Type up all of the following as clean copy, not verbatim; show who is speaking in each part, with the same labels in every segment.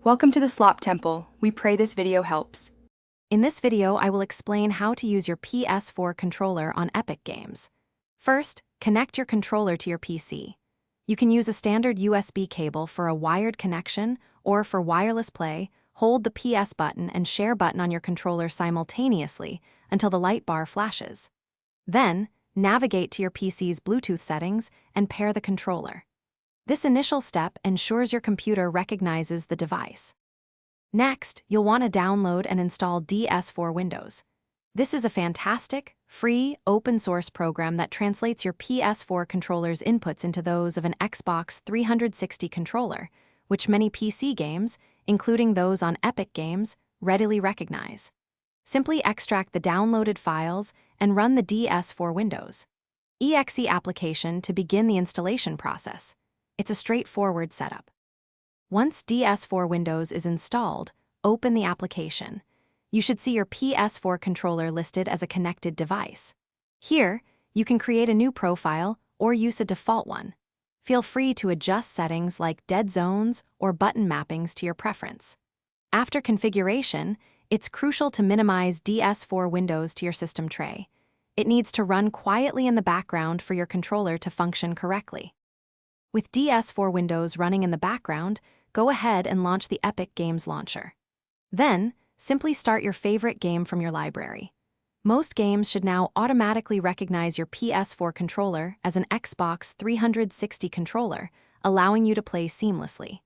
Speaker 1: Welcome to the Slop Temple. We pray this video helps.
Speaker 2: In this video, I will explain how to use your PS4 controller on Epic Games. First, connect your controller to your PC. You can use a standard USB cable for a wired connection, or for wireless play, hold the PS button and share button on your controller simultaneously until the light bar flashes. Then, navigate to your PC's Bluetooth settings and pair the controller. This initial step ensures your computer recognizes the device. Next, you'll want to download and install DS4 Windows. This is a fantastic, free, open-source program that translates your PS4 controller's inputs into those of an Xbox 360 controller, which many PC games, including those on Epic Games, readily recognize. Simply extract the downloaded files and run the DS4 Windows exe application to begin the installation process. It's a straightforward setup. Once DS4 Windows is installed, open the application. You should see your PS4 controller listed as a connected device. Here, you can create a new profile or use a default one. Feel free to adjust settings like dead zones or button mappings to your preference. After configuration, it's crucial to minimize DS4 Windows to your system tray. It needs to run quietly in the background for your controller to function correctly. With DS4 Windows running in the background, go ahead and launch the Epic Games launcher. Then, simply start your favorite game from your library. Most games should now automatically recognize your PS4 controller as an Xbox 360 controller, allowing you to play seamlessly.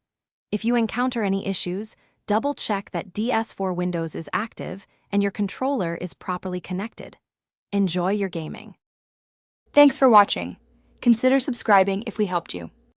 Speaker 2: If you encounter any issues, double-check that DS4 Windows is active and your controller is properly connected. Enjoy your gaming.
Speaker 1: Thanks for watching. Consider subscribing if we helped you.